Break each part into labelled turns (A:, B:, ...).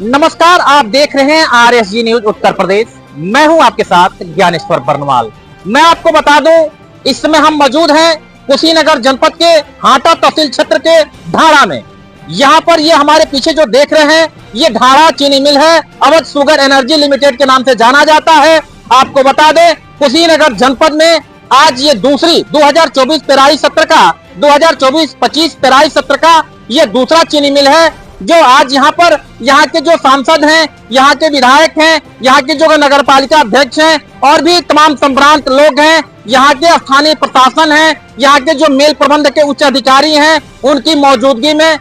A: नमस्कार, आप देख रहे हैं RSG न्यूज उत्तर प्रदेश। मैं हूं आपके साथ ज्ञानेश्वर बर्नवाल। मैं आपको बता दूं, इस समय हम मौजूद हैं कुशीनगर जनपद के हाटा तहसील क्षेत्र के ढाड़ा में। यहां पर ये हमारे पीछे जो देख रहे हैं, ये ढाड़ा चीनी मिल है, अवध शुगर एनर्जी लिमिटेड के नाम से जाना जाता है। आपको बता दें, कुशीनगर जनपद में आज ये दूसरी 2024 पेराई सत्र का 2024-25 पेराई सत्र का ये दूसरा चीनी मिल है जो आज यहाँ पर यहाँ के जो सांसद हैं, यहाँ के विधायक हैं, यहाँ के जो नगर पालिका अध्यक्ष हैं और भी तमाम संभ्रांत लोग हैं, यहाँ के स्थानीय प्रशासन है, यहाँ के जो मेल प्रबंध के उच्च अधिकारी हैं, उनकी मौजूदगी में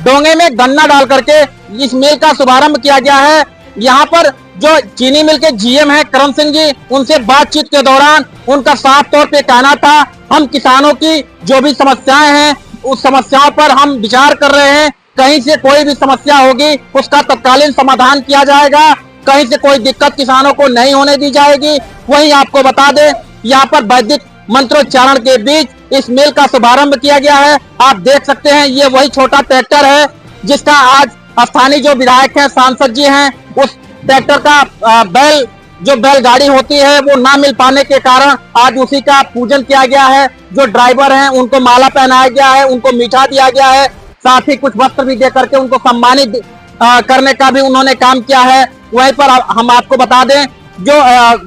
A: डोंगे में गन्ना डाल करके इस मिल का शुभारंभ किया गया है। यहाँ पर जो चीनी मिल के GM है करम सिंह जी, उनसे बातचीत के दौरान उनका साफ तौर पे कहना था, हम किसानों की जो भी समस्याएं हैं उस समस्याओं पर हम विचार कर रहे हैं। कहीं से कोई भी समस्या होगी उसका तत्कालीन समाधान किया जाएगा, कहीं से कोई दिक्कत किसानों को नहीं होने दी जाएगी। वहीं आपको बता दें, यहाँ पर वैदिक मंत्रोच्चारण के बीच इस मिल का शुभारंभ किया गया है। आप देख सकते हैं, ये वही छोटा ट्रैक्टर है जिसका आज स्थानीय जो विधायक हैं, सांसद जी हैं, उस ट्रैक्टर का बैलगाड़ी होती है वो ना मिल पाने के कारण आज उसी का पूजन किया गया है। जो ड्राइवर हैं उनको माला पहनाया गया है, उनको मीठा दिया गया है, साथ ही कुछ वस्त्र भी दे करके उनको सम्मानित करने का भी उन्होंने काम किया है। वहीं पर हम आपको बता दें, जो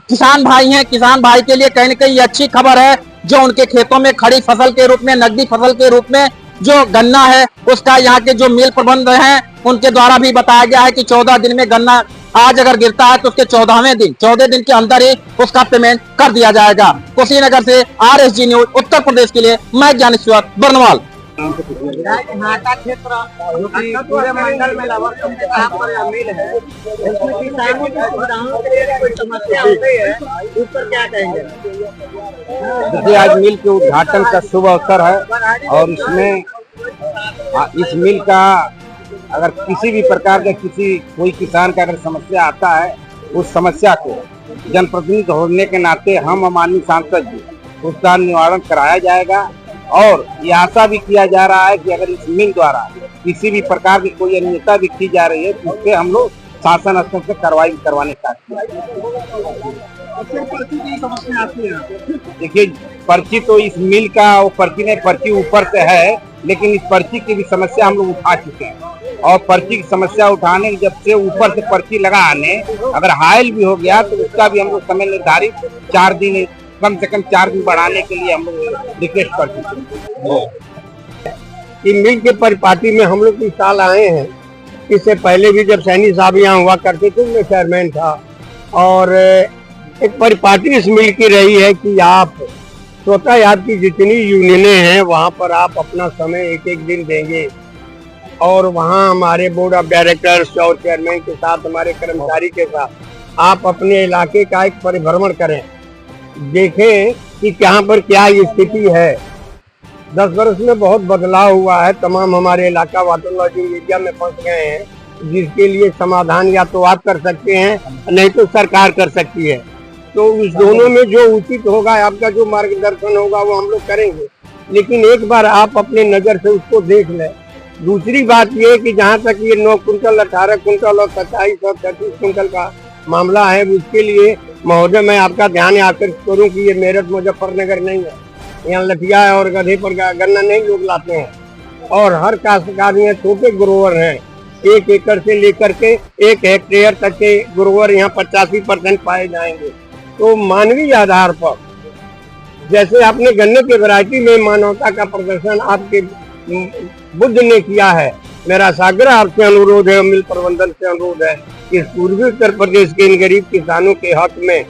A: किसान भाई हैं, किसान भाई के लिए कहीं न कहीं अच्छी खबर है। जो उनके खेतों में खड़ी फसल के रूप में, नकदी फसल के रूप में जो गन्ना है, उसका यहाँ के जो मिल प्रबंध हैं उनके द्वारा भी बताया गया है कि 14 दिन में गन्ना आज अगर गिरता है तो उसके 14 दिन के अंदर ही उसका पेमेंट कर दिया जाएगा। कुशीनगर से RSG न्यूज उत्तर प्रदेश के लिए मैं ज्ञानेश्वर बर्नवाल।
B: हाटा क्षेत्र जो कि पूरे मंडल में लगभग सबसे कहाँ पर मिल है, इसमें किसानों की सुविधाओं के लिए कोई समस्या होती है, उस पर क्या कहेंगे?
C: देखिए, आज मिल के उद्घाटन का शुभ अवसर है और इसमें इस मिल का अगर किसी भी प्रकार का कोई किसान का अगर समस्या आता है, उस समस्या को जनप्रतिनिधि होने के नाते हम माननीय सांसद जी उसका निवारण कराया जाएगा। और ये आशा भी किया जा रहा है कि अगर इस मिल द्वारा किसी भी प्रकार की कोई अनियमितता भी की जा रही है तो उससे हम लोग शासन स्तर से कार्रवाई करवाने का। देखिए, पर्ची तो इस मिल का वो पर्ची नहीं, पर्ची ऊपर से है, लेकिन इस पर्ची की भी समस्या हम लोग उठा चुके हैं और पर्ची की समस्या उठाने जब से ऊपर से पर्ची लगाने अगर हायल भी हो गया तो उसका भी हम लोग समय निर्धारित 4 दिन, कम से कम 4 दिन बढ़ाने के लिए हम लोग रिक्वेस्ट कर चुके हैं।
D: मिल के परिपाटी में हम लोग इस साल आए हैं। इससे पहले भी जब सैनी साहब यहाँ हुआ करते थे, मैं चेयरमैन था और एक परिपाटी इस मिल की रही है कि आप स्वतः आपकी जितनी यूनियनें हैं वहाँ पर आप अपना समय एक दिन देंगे और वहाँ हमारे बोर्ड ऑफ डायरेक्टर्स और चेयरमैन के साथ, हमारे कर्मचारी के साथ आप अपने इलाके का एक परिभ्रमण करें, देखें कि कहाँ पर क्या स्थिति है। 10 वर्ष में बहुत बदलाव हुआ है। तमाम हमारे इलाका वाटोलॉजी एरिया में फंस गए हैं, जिसके लिए समाधान या तो आप कर सकते हैं नहीं तो सरकार कर सकती है। तो उस दोनों में जो उचित होगा, आपका जो मार्गदर्शन होगा वो हम लोग करेंगे, लेकिन एक बार आप अपने नज़र से उसको देख लें। दूसरी बात ये कि जहाँ तक ये 9 कुंटल 18 कुंटल और 27 और 33 कुंटल का मामला है, उसके लिए महोदय मैं आपका ध्यान आकर्षित करूं कि ये मेरठ मुजफ्फरनगर नहीं है, यहाँ लठिया और गधे पर गन्ना नहीं लोग लाते हैं और हर काश्तकार में छोटे ग्रोवर हैं। 1 एकड़ से लेकर के 1 हेक्टेयर तक के ग्रोवर यहाँ 85% पाए जाएंगे। तो मानवीय आधार पर जैसे आपने गन्ने की वैरायटी में मानवता का प्रदर्शन आपके बुद्ध ने किया है, मेरा साग्रह आपसे अनुरोध है, मिल प्रबंधन से अनुरोध है, इस पूर्वी उत्तर प्रदेश के इन गरीब किसानों के हक में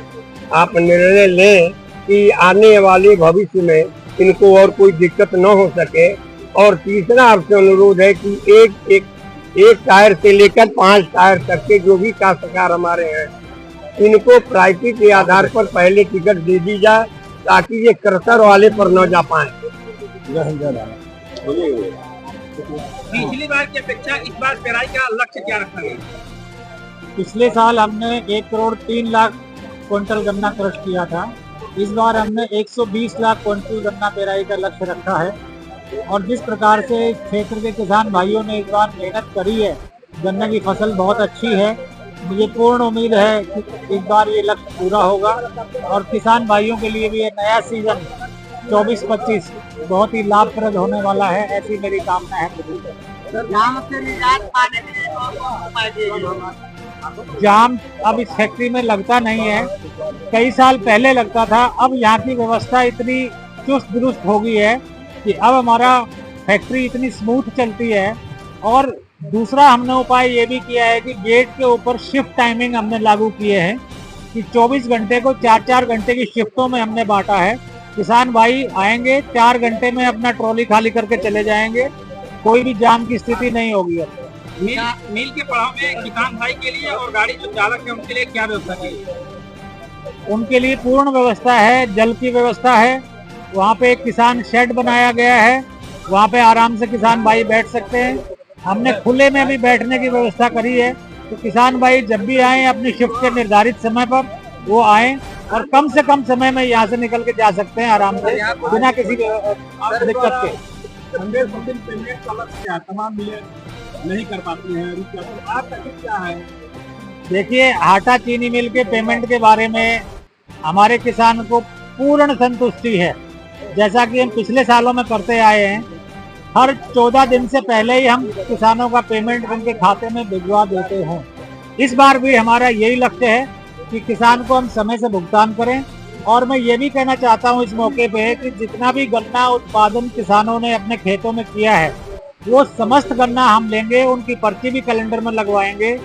D: आप निर्णय लें कि आने वाले भविष्य में इनको और कोई दिक्कत न हो सके। और तीसरा आपसे अनुरोध है कि एक टायर से लेकर 5 टायर तक के जो भी काश्तकार हमारे हैं, इनको प्रायोरिटी के आधार पर पहले टिकट दे दी जाए ताकि ये क्रशर वाले पर न जा पाए।
B: पिछली बार की अपेक्षा इस बार पेराई का लक्ष्य क्या रखा गया?
E: पिछले साल हमने 1 करोड़ 3 लाख क्विंटल गन्ना क्रश किया था। इस बार हमने 120 लाख क्विंटल गन्ना पेराई का लक्ष्य रखा है और जिस प्रकार से क्षेत्र के किसान भाइयों ने इस बार मेहनत करी है, गन्ने की फसल बहुत अच्छी है। मुझे पूर्ण उम्मीद है कि इस बार ये लक्ष्य पूरा होगा और किसान भाइयों के लिए भी ये नया सीजन 24-25 बहुत ही लाभप्रद होने वाला है, ऐसी मेरी कामना है।
B: जाम से निजात पाने के लिए कौन-कौन उपाय किए गए?
E: जाम अब इस फैक्ट्री में लगता नहीं है, कई साल पहले लगता था। अब यहाँ की व्यवस्था इतनी चुस्त दुरुस्त हो गई है कि अब हमारा फैक्ट्री इतनी स्मूथ चलती है। और दूसरा हमने उपाय ये भी किया है कि गेट के ऊपर शिफ्ट टाइमिंग हमने लागू किए हैं कि 24 घंटे को 4-4 घंटे की शिफ्टों में हमने बांटा है। किसान भाई आएंगे, 4 घंटे में अपना ट्रॉली खाली करके चले जाएंगे, कोई भी जाम की स्थिति नहीं होगी। अब
A: मिल के पड़ाव में किसान भाई के लिए और गाड़ी जो चालक है उनके लिए क्या व्यवस्था की है?
E: उनके लिए पूर्ण व्यवस्था है, जल की व्यवस्था है, वहाँ पे एक किसान शेड बनाया गया है, वहाँ पे आराम से किसान भाई बैठ सकते हैं। हमने खुले में भी बैठने की व्यवस्था करी है, तो किसान भाई जब भी आए अपनी शिफ्ट के निर्धारित समय पर वो आए और कम से कम समय में यहाँ से निकल के जा सकते हैं आराम से बिना किसी दिक्कत के।
A: तमाम मिलें नहीं कर पाती हैं, आपका क्या है?
E: देखिए, आटा चीनी मिल के पेमेंट के बारे में हमारे किसान को पूर्ण संतुष्टि है। जैसा कि हम पिछले सालों में करते आए हैं, हर 14 दिन से पहले ही हम किसानों का पेमेंट उनके खाते में भिजवा देते हैं। इस बार भी हमारा यही लक्ष्य है कि किसान को हम समय से भुगतान करें। और मैं ये भी कहना चाहता हूँ इस मौके पे कि जितना भी गन्ना उत्पादन किसानों ने अपने खेतों में किया है, वो समस्त गन्ना हम लेंगे, उनकी पर्ची भी कैलेंडर में लगवाएंगे।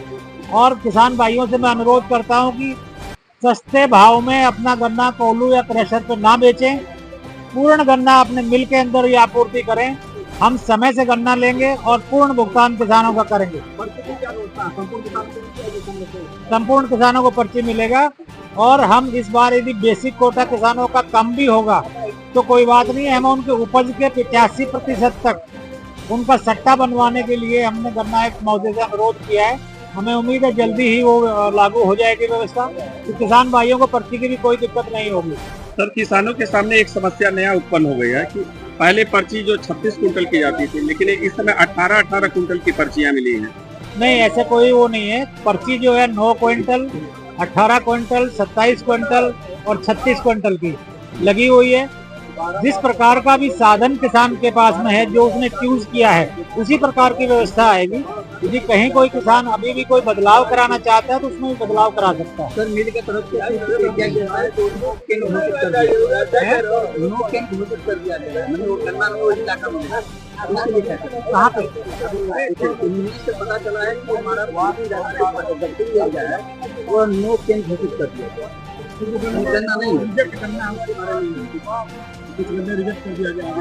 E: और किसान भाइयों से मैं अनुरोध करता हूँ कि सस्ते भाव में अपना गन्ना कोल्हू या क्रशर पे ना बेचें, पूर्ण गन्ना अपने मिल के अंदर ही आपूर्ति करें। हम समय से गन्ना लेंगे और पूर्ण भुगतान किसानों का करेंगे। संपूर्ण किसानों को पर्ची मिलेगा। और हम इस बार यदि बेसिक कोटा किसानों का कम भी होगा तो कोई बात नहीं, हम उनके उपज के 85% तक उनका सट्टा बनवाने के लिए हमने गन्ना एक मौजे से अनुरोध किया है। हमें उम्मीद है जल्दी ही वो लागू हो जाएगी व्यवस्था, तो किसान भाइयों को पर्ची की भी कोई दिक्कत नहीं होगी।
F: सर, किसानों के सामने एक समस्या नया उत्पन्न हो गई है कि पहले पर्ची जो 26 कुंटल की जाती थी, लेकिन इस समय 18-18 कुंटल की पर्चियां मिली हैं।
E: नहीं, ऐसे कोई वो नहीं है। पर्ची जो है 9 क्विंटल, 18 क्विंटल, 27 क्विंटल और 36 क्विंटल की लगी हुई है। जिस प्रकार का भी साधन किसान के पास में है, जो उसने चूज किया है, उसी प्रकार की व्यवस्था आएगी। यदि कहीं कोई किसान अभी भी कोई बदलाव कराना चाहता है तो उसमें भी बदलाव करा सकता है।
B: सर, मिल के तरफ से क्या किया है तो नो कैन घोषित कर दिया है, नो कैन घोषित कर दिया गया है, मतलब वो गन्ना वो इलाका में है। उसके लिए क्या करें?
E: कहाँ पे?
B: न्यूज़ से पता चला है कि हमारा दक्षिणी एरिया है वो नो कैन घोषित कर दिया गया है। गन्ना नहीं है, रिजेक्ट करना हमारे बारे में कुछ गन्ने रिजेक्ट कर दिया गया है।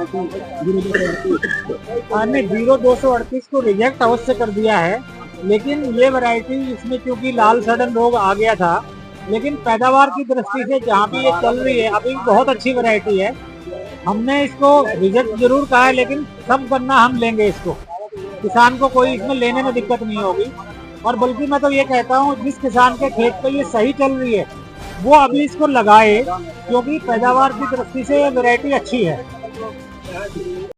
E: हमने 0238 को रिजेक्ट अवश्य कर दिया है, लेकिन ये वैरायटी इसमें क्योंकि लाल सड़न रोग आ गया था, लेकिन पैदावार की दृष्टि से जहाँ भी ये चल रही है अभी बहुत अच्छी वैरायटी है। हमने इसको रिजेक्ट जरूर कहा है, लेकिन सब गन्ना हम लेंगे इसको, किसान को कोई इसमें लेने में दिक्कत नहीं होगी। और बल्कि मैं तो ये कहता हूँ जिस किसान के खेत पे ये सही चल रही है वो अभी इसको लगाए, क्योंकि पैदावार की दृष्टि से ये वैरायटी अच्छी है।